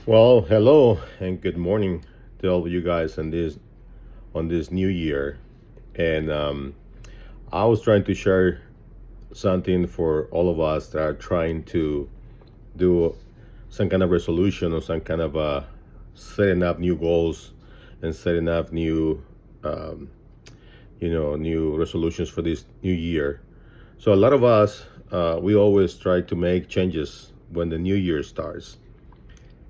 Well, hello and good morning to all of you guys on this new year. And I was trying to share something for all of us that are trying to do some kind of resolution or some kind of setting up new goals and setting up um, new resolutions for this new year. So a lot of us, we always try to make changes when the new year starts.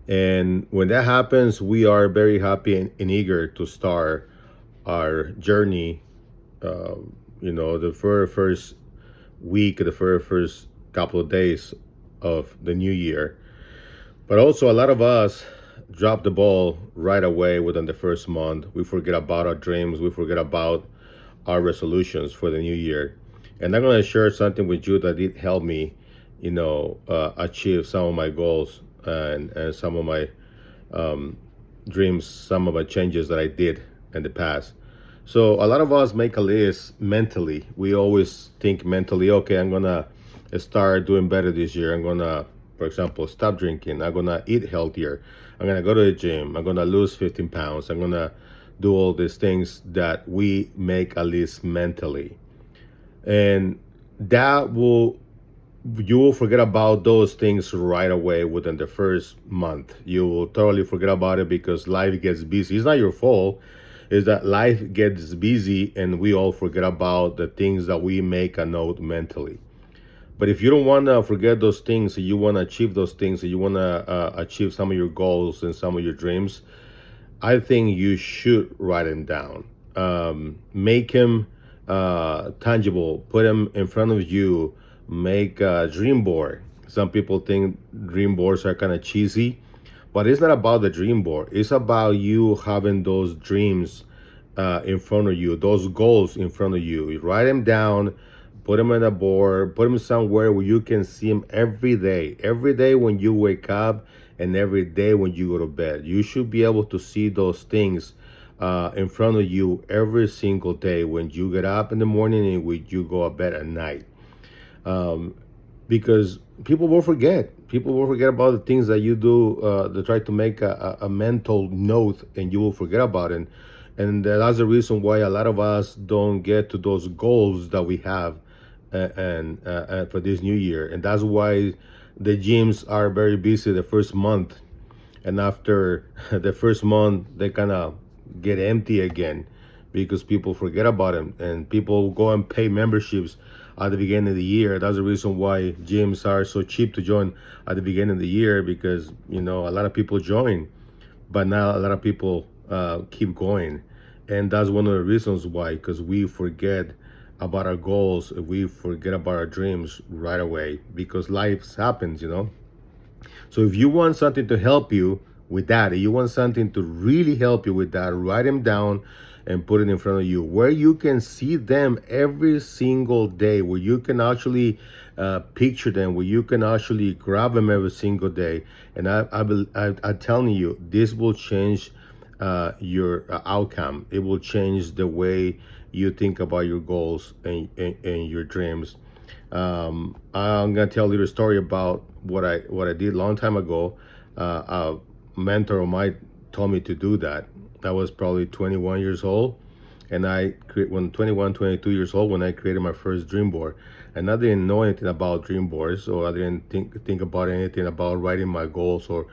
And when that happens, we are very happy and eager to start our journey. Uh, the very first week, the very first couple of days of the new year. But also, a lot of us drop the ball right away within the first month. We forget about our dreams. We forget about our resolutions for the new year. And I'm going to share something with you that did help me, achieve some of my goals and some of my um, dreams, some of my changes that I did in the past. So a lot of us make a list mentally. We always think mentally, okay, I'm gonna start doing better this year. I'm gonna, for example, stop drinking. I'm gonna eat healthier. I'm gonna go to the gym. I'm gonna lose 15 pounds. I'm gonna do all these things that we make a list mentally. And that will you will forget about those things right away within the first month. You will totally forget about it because life gets busy. It's not your fault. It's that life gets busy and we all forget about the things that we make a note mentally. But if you don't want to forget those things, you want to achieve those things, you want to achieve some of your goals and some of your dreams, I think you should write them down. Make them tangible. Put them in front of you. Make a dream board. Some people think dream boards are kind of cheesy, but it's not about the dream board. It's about you having those dreams in front of you, those goals in front of you. You write them down, put them on a board, put them somewhere where you can see them every day when you wake up and every day when you go to bed. You should be able to see those things in front of you every single day when you get up in the morning and when you go to bed at night. Um, because people will forget. People will forget about the things that you do. They try to make a mental note, and you will forget about it. And that's the reason why a lot of us don't get to those goals that we have, and for this new year. And that's why the gyms are very busy the first month, and after the first month, they kind of get empty again because people forget about them, and people go and pay memberships at the beginning of the year. That's the reason why gyms are so cheap to join at the beginning of the year, because a lot of people join, but now a lot of people keep going. And that's one of the reasons why, because we forget about our goals, we forget about our dreams right away because life happens. So if you want something to help you with that, if you want something to really help you with that, write them down and put it in front of you where you can see them every single day, where you can actually picture them, where you can actually grab them every single day. And I'm telling you, this will change your outcome. It will change the way you think about your goals and your dreams. I'm gonna tell you a story about what I did a long time ago. A mentor of mine told me to do that. I was probably 21 years old, and when 21, 22 years old, when I created my first dream board. And I didn't know anything about dream boards, so I didn't think about anything about writing my goals or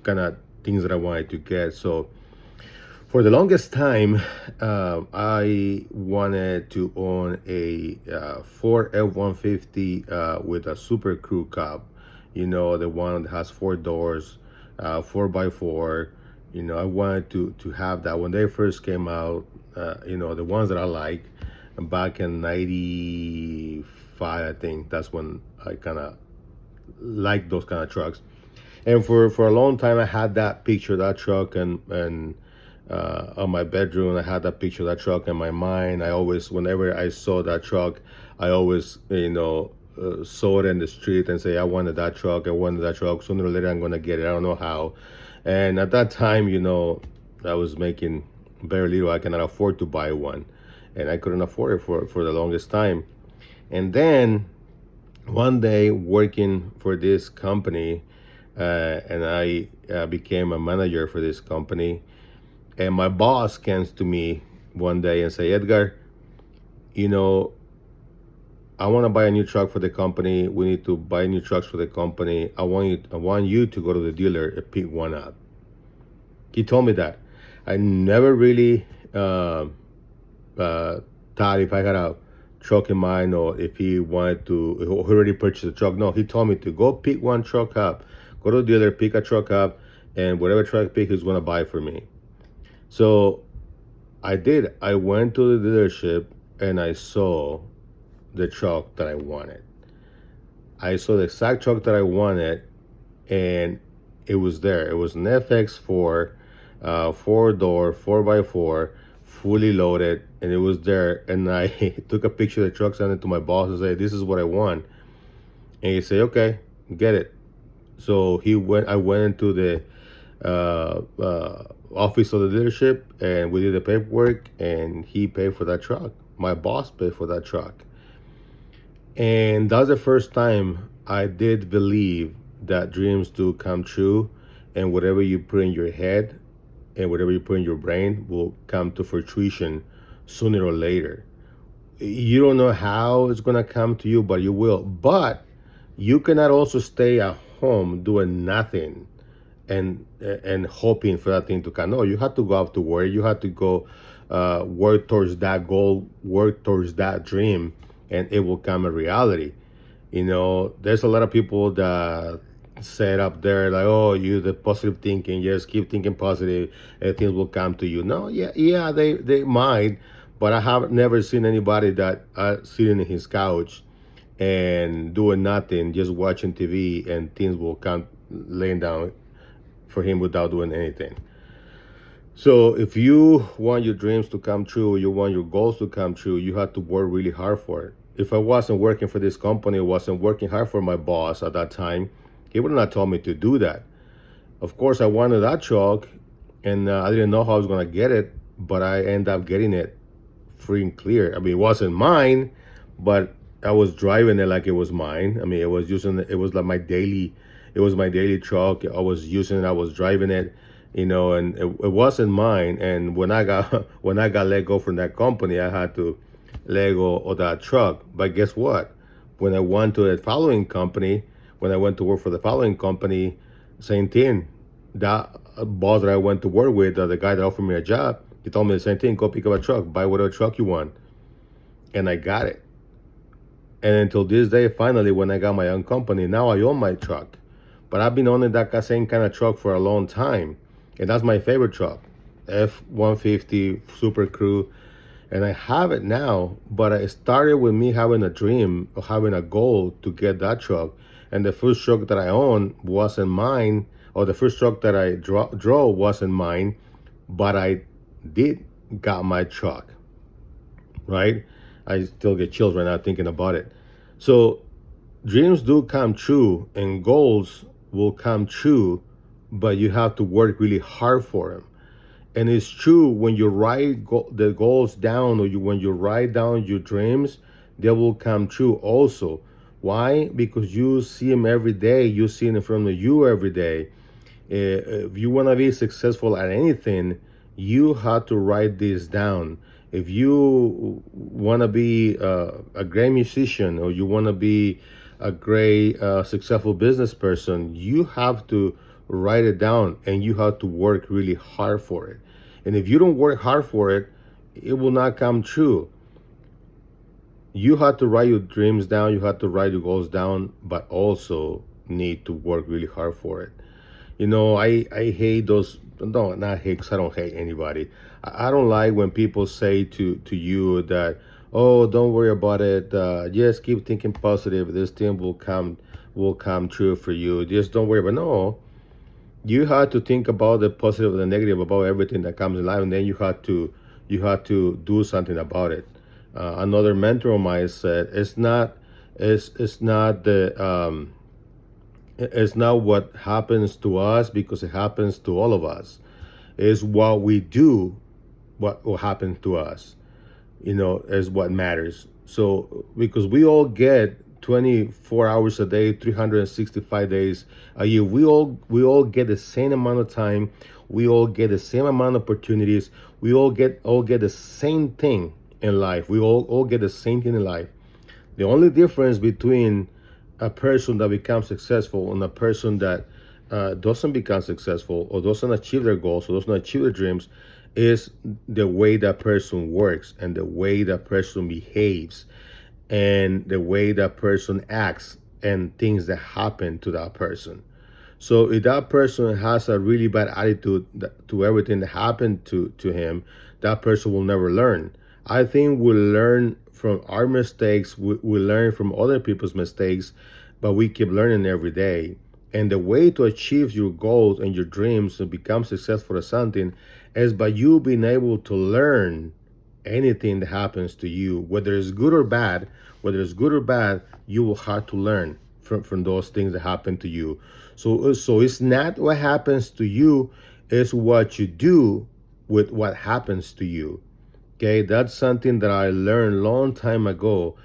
kind of things that I wanted to get. So for the longest time, I wanted to own a Ford F-150 with a Super Crew cab. The one that has four doors, 4x4. I wanted to have that when they first came out. The ones that I like, back in '95, I think that's when I kind of liked those kind of trucks. And for a long time, I had that picture of that truck, and on my bedroom, I had that picture of that truck in my mind. I always, whenever I saw that truck, I always, saw it in the street and say, I wanted that truck. I wanted that truck. Sooner or later, I'm gonna get it. I don't know how. And at that time, I was making very little. I cannot afford to buy one, and I couldn't afford it for the longest time. And then one day, working for this company, and I became a manager for this company. And my boss comes to me one day and say, Edgar, you know, I want to buy a new truck for the company. We need to buy new trucks for the company. I want you to go to the dealer and pick one up. He told me that. I never really uh, thought if I had a truck in mind or if he wanted to, he already purchased a truck. No, he told me to go pick one truck up, go to the dealer, pick a truck up, and whatever truck pick he's going to buy for me. So I did. I went to the dealership and I saw the truck that I wanted. I saw the exact truck that I wanted, and it was there. It was an FX4, 4 door, 4x4, fully loaded, and it was there. And I took a picture of the truck, sent it to my boss, and said, "This is what I want." And he said, "Okay, get it." So he went. I went into the office of the dealership, and we did the paperwork, and he paid for that truck. My boss paid for that truck. And that's the first time I did believe that dreams do come true, and whatever you put in your head and whatever you put in your brain will come to fruition sooner or later. You don't know how it's going to come to you, but you will. But you cannot also stay at home doing nothing and hoping for that thing to come. No, you have to go out to work. You have to go work towards that goal, work towards that dream, and it will come a reality. There's a lot of people that set up there like, oh, you the positive thinking, just keep thinking positive, and things will come to you. No, yeah, they might, but I have never seen anybody that sitting in his couch and doing nothing, just watching TV, and things will come laying down for him without doing anything. So if you want your dreams to come true, you want your goals to come true, you have to work really hard for it. If I wasn't working for this company, I wasn't working hard for my boss at that time, he would not told me to do that. Of course, I wanted that truck, and I didn't know how I was going to get it, but I ended up getting it free and clear. I mean, it wasn't mine, but I was driving it like it was mine. I mean, it was using it was like it was my daily truck. I was using it, I was driving it, and it wasn't mine. And when I got when I got let go from that company, I had to let go of that truck. But guess what? When I went to the following company, when I went to work for the following company, same thing. That boss that I went to work with, the guy that offered me a job, he told me the same thing. Go pick up a truck, buy whatever truck you want, and I got it. And until this day, finally, when I got my own company, now I own my truck. But I've been owning that same kind of truck for a long time, and that's my favorite truck, F-150 Super Crew, and I have it now. But it started with me having a dream of having a goal to get that truck, and the first truck that I owned wasn't mine, or the first truck that I drove wasn't mine, but I did got my truck, right? I still get chills right now thinking about it. So dreams do come true and goals will come true, but you have to work really hard for them. And it's true, when you write the goals down, or when you write down your dreams, they will come true also. Why? Because you see them every day. You see them in front of you every day. If you want to be successful at anything, you have to write this down. If you want to be a great musician, or you want to be a great successful business person, you have to write it down, and you have to work really hard for it. And if you don't work hard for it, it will not come true. You have to write your dreams down, you have to write your goals down, but also need to work really hard for it. I hate those. No, not hate, 'cause I don't hate anybody. I don't like when people say to you that, oh, don't worry about it. Just keep thinking positive. This thing will come true for you. Just don't worry about it. No, you have to think about the positive and the negative about everything that comes in life, and then you have to do something about it. Another mentor of mine said, it's not what happens to us, because it happens to all of us. It's what we do, what will happen to us, is what matters. So because we all get 24 hours a day, 365 days a year. We all get the same amount of time. We all get the same amount of opportunities. We all get the same thing in life. We all get the same thing in life. The only difference between a person that becomes successful and a person that doesn't become successful or doesn't achieve their goals or doesn't achieve their dreams is the way that person works and the way that person behaves and the way that person acts and things that happen to that person. So if that person has a really bad attitude to everything that happened to him, that person will never learn. I think we learn from our mistakes, we learn from other people's mistakes, but we keep learning every day. And the way to achieve your goals and your dreams to become successful at something is by you being able to learn anything that happens to you, whether it's good or bad, you will have to learn from those things that happen to you. So it's not what happens to you, it's what you do with what happens to you. Okay, that's something that I learned long time ago,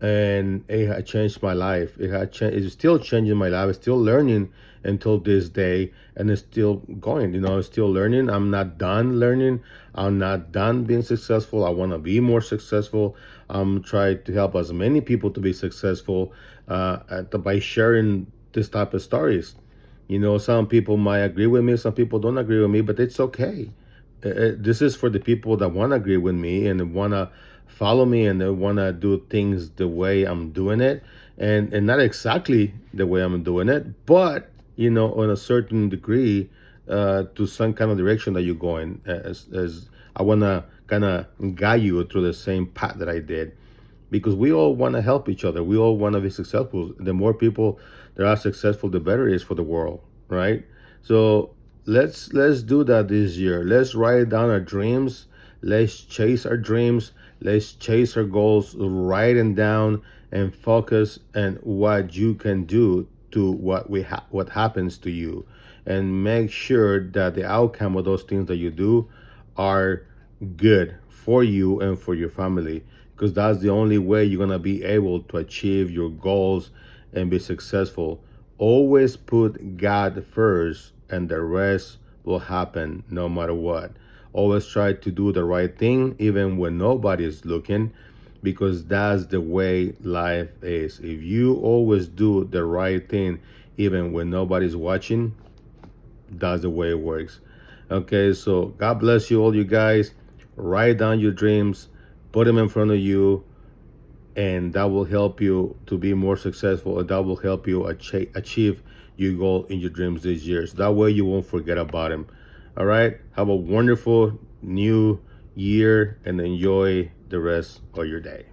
and it had changed my life. It's still changing my life. It's still learning until this day, and it's still going. It's still learning. I'm not done learning. I'm not done being successful. I want to be more successful. I'm trying to help as many people to be successful by sharing this type of stories. Some people might agree with me, some people don't agree with me, but it's okay. This is for the people that want to agree with me and want to follow me and they want to do things the way I'm doing it, and not exactly the way I'm doing it, but on a certain degree, to some kind of direction that you're going. As I want to kind of guide you through the same path that I did, because we all want to help each other. We all want to be successful. The more people that are successful, the better it is for the world, right? So let's do that this year. Let's write down our dreams. Let's chase our dreams. Let's chase our goals. Write them down and focus on what you can do to what happens to you, and make sure that the outcome of those things that you do are good for you and for your family, because that's the only way you're going to be able to achieve your goals and be successful. Always put God first, and the rest will happen no matter what. Always try to do the right thing even when nobody is looking, because that's the way life is. If you always do the right thing even when nobody's watching, that's the way it works. Okay, so God bless you all, you guys. Write down your dreams, put them in front of you, and that will help you to be more successful, and that will help you achieve your goal in your dreams this year. So that way you won't forget about them. All right, have a wonderful new year and enjoy the rest of your day.